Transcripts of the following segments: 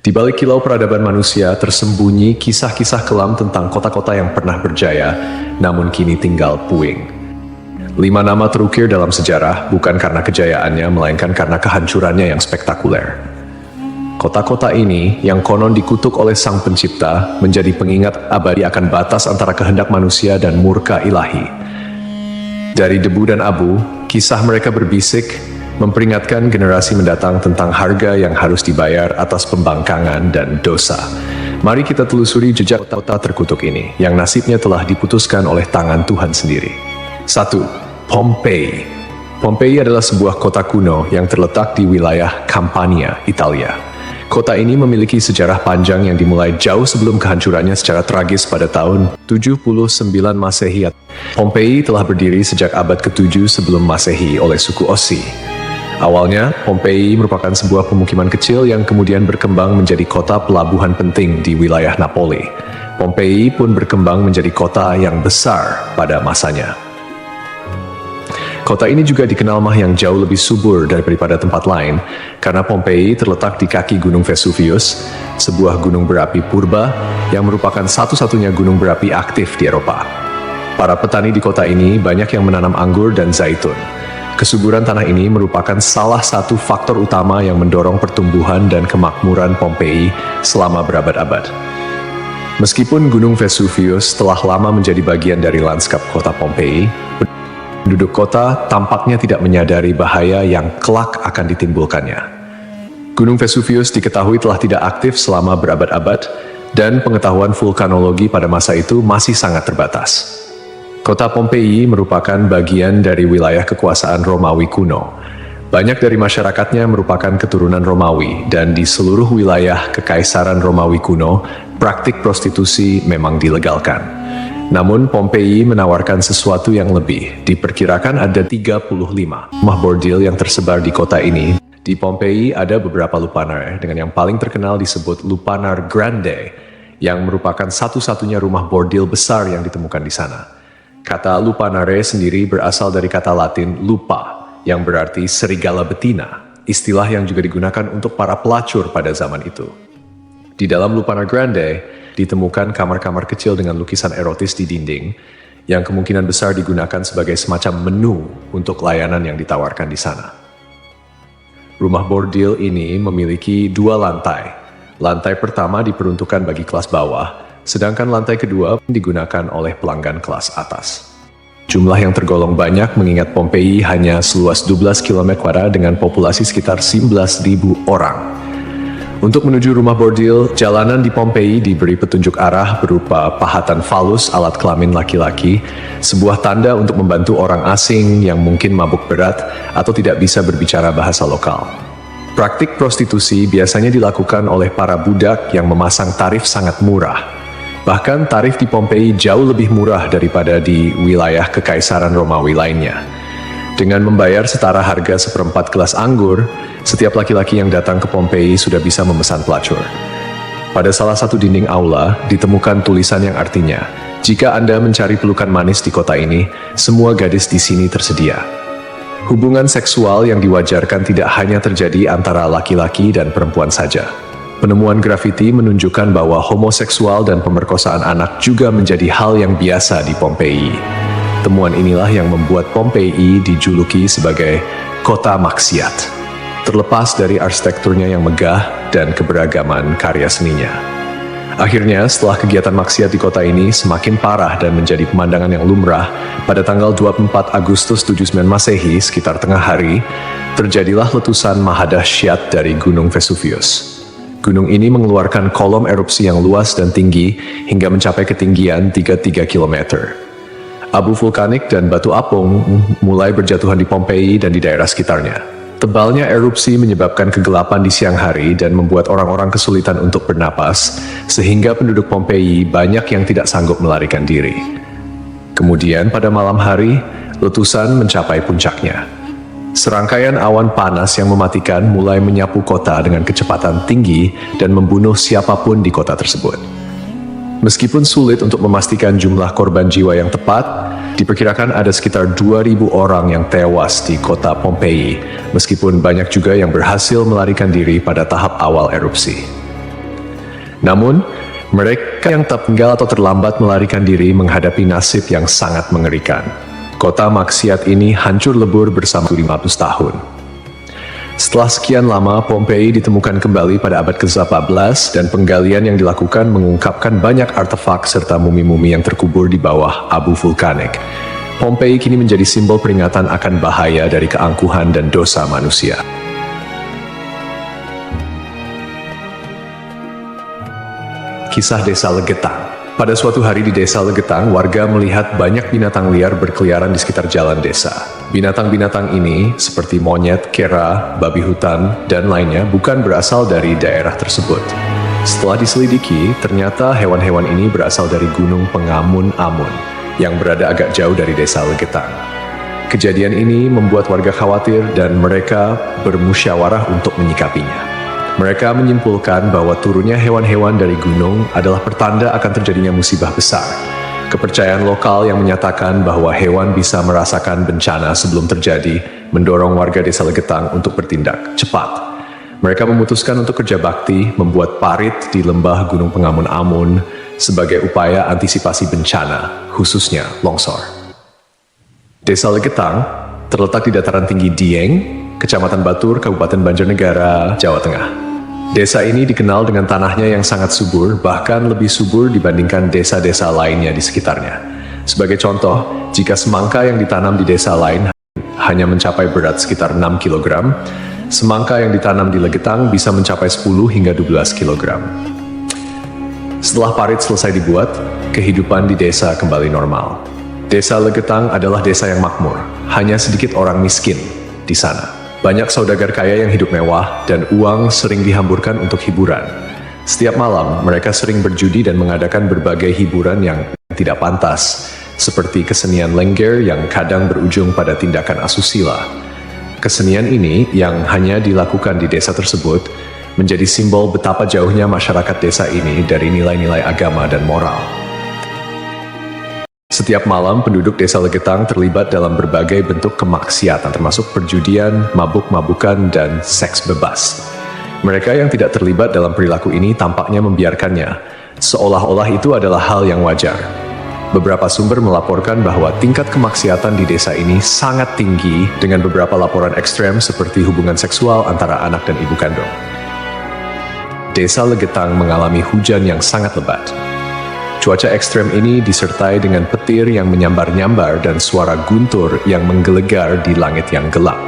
Di balik kilau peradaban manusia tersembunyi kisah-kisah kelam tentang kota-kota yang pernah berjaya, namun kini tinggal puing. 5 nama terukir dalam sejarah bukan karena kejayaannya, melainkan karena kehancurannya yang spektakuler. Kota-kota ini, yang konon dikutuk oleh Sang Pencipta, menjadi pengingat abadi akan batas antara kehendak manusia dan murka ilahi. Dari debu dan abu, kisah mereka berbisik, memperingatkan generasi mendatang tentang harga yang harus dibayar atas pembangkangan dan dosa. Mari kita telusuri jejak kota terkutuk ini, yang nasibnya telah diputuskan oleh tangan Tuhan sendiri. 1. Pompei. Pompei adalah sebuah kota kuno yang terletak di wilayah Campania, Italia. Kota ini memiliki sejarah panjang yang dimulai jauh sebelum kehancurannya secara tragis pada tahun 79 Masehi. Pompei telah berdiri sejak abad ke-7 sebelum Masehi oleh suku Ossi. Awalnya, Pompei merupakan sebuah pemukiman kecil yang kemudian berkembang menjadi kota pelabuhan penting di wilayah Napoli. Pompei pun berkembang menjadi kota yang besar pada masanya. Kota ini juga dikenal yang jauh lebih subur daripada tempat lain, karena Pompei terletak di kaki Gunung Vesuvius, sebuah gunung berapi purba yang merupakan satu-satunya gunung berapi aktif di Eropa. Para petani di kota ini banyak yang menanam anggur dan zaitun. Kesuburan tanah ini merupakan salah satu faktor utama yang mendorong pertumbuhan dan kemakmuran Pompei selama berabad-abad. Meskipun Gunung Vesuvius telah lama menjadi bagian dari lanskap kota Pompei, penduduk kota tampaknya tidak menyadari bahaya yang kelak akan ditimbulkannya. Gunung Vesuvius diketahui telah tidak aktif selama berabad-abad, dan pengetahuan vulkanologi pada masa itu masih sangat terbatas. Kota Pompei merupakan bagian dari wilayah kekuasaan Romawi kuno. Banyak dari masyarakatnya merupakan keturunan Romawi, dan di seluruh wilayah Kekaisaran Romawi kuno, praktik prostitusi memang dilegalkan. Namun Pompei menawarkan sesuatu yang lebih. Diperkirakan ada 35 rumah bordil yang tersebar di kota ini. Di Pompei ada beberapa lupanar, dengan yang paling terkenal disebut Lupanar Grande, yang merupakan satu-satunya rumah bordil besar yang ditemukan di sana. Kata lupanare sendiri berasal dari kata Latin lupa, yang berarti serigala betina, istilah yang juga digunakan untuk para pelacur pada zaman itu. Di dalam Lupanar Grande, ditemukan kamar-kamar kecil dengan lukisan erotis di dinding, yang kemungkinan besar digunakan sebagai semacam menu untuk layanan yang ditawarkan di sana. Rumah bordil ini memiliki 2 lantai. Lantai pertama diperuntukkan bagi kelas bawah, sedangkan lantai kedua digunakan oleh pelanggan kelas atas. Jumlah yang tergolong banyak mengingat Pompei hanya seluas 12 km² dengan populasi sekitar 11.000 orang. Untuk menuju rumah bordil, jalanan di Pompei diberi petunjuk arah berupa pahatan falus alat kelamin laki-laki, sebuah tanda untuk membantu orang asing yang mungkin mabuk berat atau tidak bisa berbicara bahasa lokal. Praktik prostitusi biasanya dilakukan oleh para budak yang memasang tarif sangat murah. Bahkan tarif di Pompei jauh lebih murah daripada di wilayah Kekaisaran Romawi lainnya. Dengan membayar setara harga seperempat gelas anggur, setiap laki-laki yang datang ke Pompei sudah bisa memesan pelacur. Pada salah satu dinding aula, ditemukan tulisan yang artinya, "Jika Anda mencari pelukan manis di kota ini, semua gadis di sini tersedia." Hubungan seksual yang diwajarkan tidak hanya terjadi antara laki-laki dan perempuan saja. Penemuan grafiti menunjukkan bahwa homoseksual dan pemerkosaan anak juga menjadi hal yang biasa di Pompei. Temuan inilah yang membuat Pompei dijuluki sebagai kota maksiat, terlepas dari arsitekturnya yang megah dan keberagaman karya seninya. Akhirnya, setelah kegiatan maksiat di kota ini semakin parah dan menjadi pemandangan yang lumrah, pada tanggal 24 Agustus 79 Masehi, sekitar tengah hari, terjadilah letusan mahadahsyat dari Gunung Vesuvius. Gunung ini mengeluarkan kolom erupsi yang luas dan tinggi hingga mencapai ketinggian 33 km. Abu vulkanik dan batu apung mulai berjatuhan di Pompei dan di daerah sekitarnya. Tebalnya erupsi menyebabkan kegelapan di siang hari dan membuat orang-orang kesulitan untuk bernapas, sehingga penduduk Pompei banyak yang tidak sanggup melarikan diri. Kemudian pada malam hari, letusan mencapai puncaknya. Serangkaian awan panas yang mematikan mulai menyapu kota dengan kecepatan tinggi dan membunuh siapapun di kota tersebut. Meskipun sulit untuk memastikan jumlah korban jiwa yang tepat, diperkirakan ada sekitar 2.000 orang yang tewas di kota Pompei, meskipun banyak juga yang berhasil melarikan diri pada tahap awal erupsi. Namun, mereka yang tertinggal atau terlambat melarikan diri menghadapi nasib yang sangat mengerikan. Kota maksiat ini hancur lebur bersama 500 tahun. Setelah sekian lama, Pompei ditemukan kembali pada abad ke-14 dan penggalian yang dilakukan mengungkapkan banyak artefak serta mumi-mumi yang terkubur di bawah abu vulkanik. Pompei kini menjadi simbol peringatan akan bahaya dari keangkuhan dan dosa manusia. Kisah Desa Legetang. Pada suatu hari di Desa Legetang, warga melihat banyak binatang liar berkeliaran di sekitar jalan desa. Binatang-binatang ini, seperti monyet, kera, babi hutan, dan lainnya, bukan berasal dari daerah tersebut. Setelah diselidiki, ternyata hewan-hewan ini berasal dari Gunung Pengamun-Amun, yang berada agak jauh dari Desa Legetang. Kejadian ini membuat warga khawatir dan mereka bermusyawarah untuk menyikapinya. Mereka menyimpulkan bahwa turunnya hewan-hewan dari gunung adalah pertanda akan terjadinya musibah besar. Kepercayaan lokal yang menyatakan bahwa hewan bisa merasakan bencana sebelum terjadi mendorong warga Desa Legetang untuk bertindak cepat. Mereka memutuskan untuk kerja bakti membuat parit di lembah Gunung Pengamun-Amun sebagai upaya antisipasi bencana, khususnya longsor. Desa Legetang terletak di dataran tinggi Dieng, Kecamatan Batur, Kabupaten Banjarnegara, Jawa Tengah. Desa ini dikenal dengan tanahnya yang sangat subur, bahkan lebih subur dibandingkan desa-desa lainnya di sekitarnya. Sebagai contoh, jika semangka yang ditanam di desa lain hanya mencapai berat sekitar 6 kg, semangka yang ditanam di Legetang bisa mencapai 10 hingga 12 kg. Setelah parit selesai dibuat, kehidupan di desa kembali normal. Desa Legetang adalah desa yang makmur, hanya sedikit orang miskin di sana. Banyak saudagar kaya yang hidup mewah dan uang sering dihamburkan untuk hiburan. Setiap malam, mereka sering berjudi dan mengadakan berbagai hiburan yang tidak pantas, seperti kesenian lengger yang kadang berujung pada tindakan asusila. Kesenian ini yang hanya dilakukan di desa tersebut menjadi simbol betapa jauhnya masyarakat desa ini dari nilai-nilai agama dan moral. Setiap malam, penduduk Desa Legetang terlibat dalam berbagai bentuk kemaksiatan, termasuk perjudian, mabuk-mabukan, dan seks bebas. Mereka yang tidak terlibat dalam perilaku ini tampaknya membiarkannya, seolah-olah itu adalah hal yang wajar. Beberapa sumber melaporkan bahwa tingkat kemaksiatan di desa ini sangat tinggi, dengan beberapa laporan ekstrem seperti hubungan seksual antara anak dan ibu kandung. Desa Legetang mengalami hujan yang sangat lebat. Cuaca ekstrem ini disertai dengan petir yang menyambar-nyambar dan suara guntur yang menggelegar di langit yang gelap.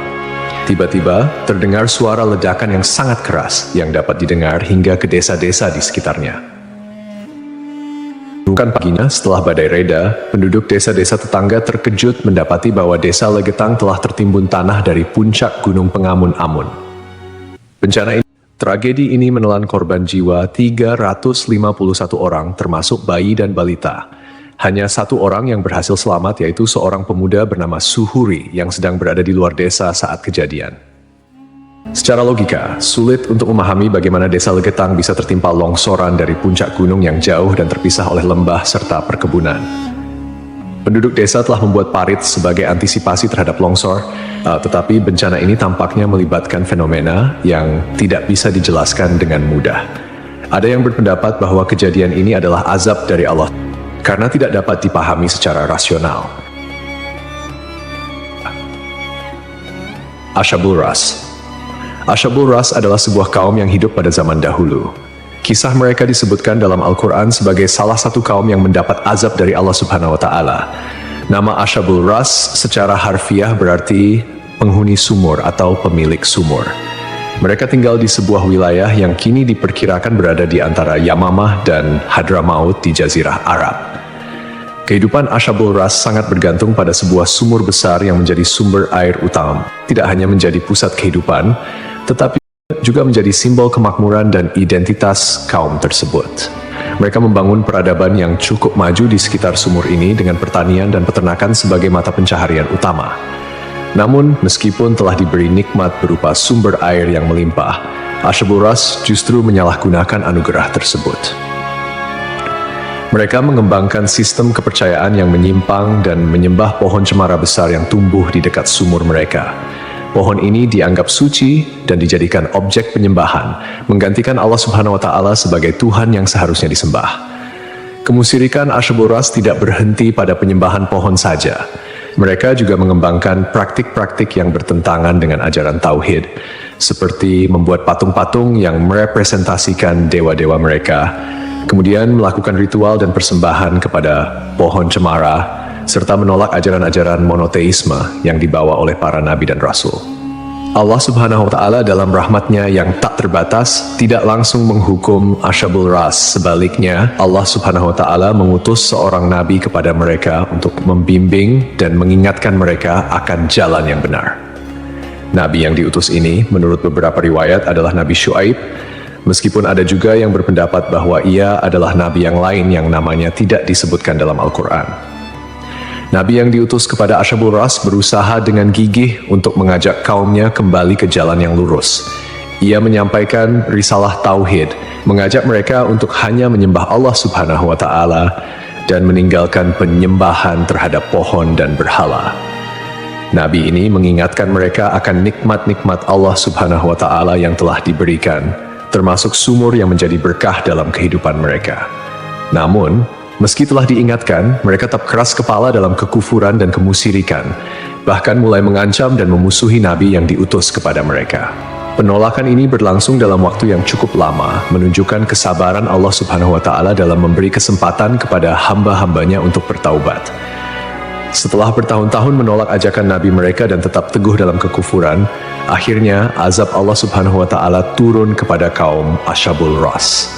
Tiba-tiba, terdengar suara ledakan yang sangat keras yang dapat didengar hingga ke desa-desa di sekitarnya. Bukan paginya, setelah badai reda, penduduk desa-desa tetangga terkejut mendapati bahwa Desa Legetang telah tertimbun tanah dari puncak Gunung Pengamun-Amun. Tragedi ini menelan korban jiwa 351 orang, termasuk bayi dan balita. Hanya satu orang yang berhasil selamat, yaitu seorang pemuda bernama Suhuri yang sedang berada di luar desa saat kejadian. Secara logika, sulit untuk memahami bagaimana Desa Legetang bisa tertimpa longsoran dari puncak gunung yang jauh dan terpisah oleh lembah serta perkebunan. Penduduk desa telah membuat parit sebagai antisipasi terhadap longsor, tetapi bencana ini tampaknya melibatkan fenomena yang tidak bisa dijelaskan dengan mudah. Ada yang berpendapat bahwa kejadian ini adalah azab dari Allah, karena tidak dapat dipahami secara rasional. Ashabul Ras. Ashabul Ras adalah sebuah kaum yang hidup pada zaman dahulu. Kisah mereka disebutkan dalam Al-Quran sebagai salah satu kaum yang mendapat azab dari Allah Subhanahu wa Ta'ala. Nama Ashabul Ras secara harfiah berarti penghuni sumur atau pemilik sumur. Mereka tinggal di sebuah wilayah yang kini diperkirakan berada di antara Yamamah dan Hadramaut di Jazirah Arab. Kehidupan Ashabul Ras sangat bergantung pada sebuah sumur besar yang menjadi sumber air utama. Tidak hanya menjadi pusat kehidupan, tetapi juga menjadi simbol kemakmuran dan identitas kaum tersebut. Mereka membangun peradaban yang cukup maju di sekitar sumur ini dengan pertanian dan peternakan sebagai mata pencaharian utama. Namun, meskipun telah diberi nikmat berupa sumber air yang melimpah, Ashabul Ras justru menyalahgunakan anugerah tersebut. Mereka mengembangkan sistem kepercayaan yang menyimpang dan menyembah pohon cemara besar yang tumbuh di dekat sumur mereka. Pohon ini dianggap suci dan dijadikan objek penyembahan, menggantikan Allah Subhanahu wa Ta'ala sebagai Tuhan yang seharusnya disembah. Kemusyrikan Asyabul Ras tidak berhenti pada penyembahan pohon saja. Mereka juga mengembangkan praktik-praktik yang bertentangan dengan ajaran Tauhid, seperti membuat patung-patung yang merepresentasikan dewa-dewa mereka, kemudian melakukan ritual dan persembahan kepada pohon cemara, serta menolak ajaran-ajaran monoteisme yang dibawa oleh para nabi dan rasul. Allah Subhanahu wa Ta'ala dalam rahmatnya yang tak terbatas tidak langsung menghukum Asyabul Ras. Sebaliknya, Allah Subhanahu wa Ta'ala mengutus seorang nabi kepada mereka untuk membimbing dan mengingatkan mereka akan jalan yang benar. Nabi yang diutus ini, menurut beberapa riwayat, adalah Nabi Syuaib, meskipun ada juga yang berpendapat bahwa ia adalah nabi yang lain yang namanya tidak disebutkan dalam Al-Quran. Nabi yang diutus kepada Asyabul Ras berusaha dengan gigih untuk mengajak kaumnya kembali ke jalan yang lurus. Ia menyampaikan risalah Tauhid, mengajak mereka untuk hanya menyembah Allah Subhanahu wa Ta'ala dan meninggalkan penyembahan terhadap pohon dan berhala. Nabi ini mengingatkan mereka akan nikmat-nikmat Allah Subhanahu wa Ta'ala yang telah diberikan, termasuk sumur yang menjadi berkah dalam kehidupan mereka. Namun, meski telah diingatkan, mereka tetap keras kepala dalam kekufuran dan kemusyrikan, bahkan mulai mengancam dan memusuhi Nabi yang diutus kepada mereka. Penolakan ini berlangsung dalam waktu yang cukup lama, menunjukkan kesabaran Allah Subhanahu wa Ta'ala dalam memberi kesempatan kepada hamba-hambanya untuk bertaubat. Setelah bertahun-tahun menolak ajakan Nabi mereka dan tetap teguh dalam kekufuran, akhirnya azab Allah Subhanahu wa Ta'ala turun kepada kaum Asyabul Ras.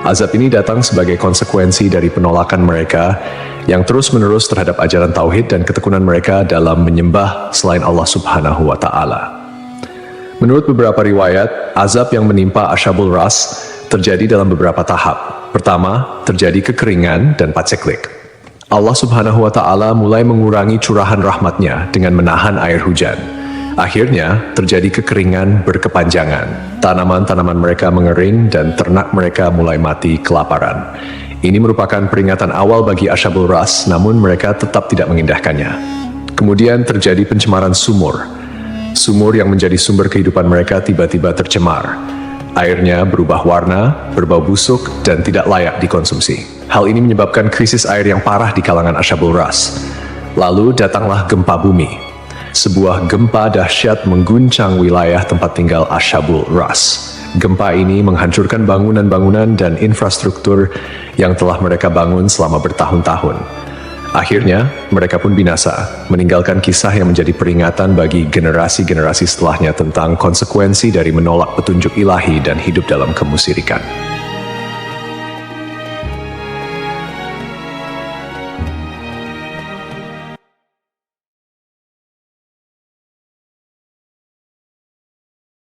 Azab ini datang sebagai konsekuensi dari penolakan mereka yang terus-menerus terhadap ajaran Tauhid dan ketekunan mereka dalam menyembah selain Allah Subhanahu wa Ta'ala. Menurut beberapa riwayat, azab yang menimpa Asyabul Ras terjadi dalam beberapa tahap. Pertama, terjadi kekeringan dan paceklik. Allah Subhanahu wa Ta'ala mulai mengurangi curahan rahmatnya dengan menahan air hujan. Akhirnya, terjadi kekeringan berkepanjangan. Tanaman-tanaman mereka mengering dan ternak mereka mulai mati kelaparan. Ini merupakan peringatan awal bagi Asyabul Ras, namun mereka tetap tidak mengindahkannya. Kemudian terjadi pencemaran sumur. Sumur yang menjadi sumber kehidupan mereka tiba-tiba tercemar. Airnya berubah warna, berbau busuk, dan tidak layak dikonsumsi. Hal ini menyebabkan krisis air yang parah di kalangan Asyabul Ras. Lalu datanglah gempa bumi. Sebuah gempa dahsyat mengguncang wilayah tempat tinggal Asyabul Ras. Gempa ini menghancurkan bangunan-bangunan dan infrastruktur yang telah mereka bangun selama bertahun-tahun. Akhirnya, mereka pun binasa, meninggalkan kisah yang menjadi peringatan bagi generasi-generasi setelahnya tentang konsekuensi dari menolak petunjuk ilahi dan hidup dalam kemusyrikan.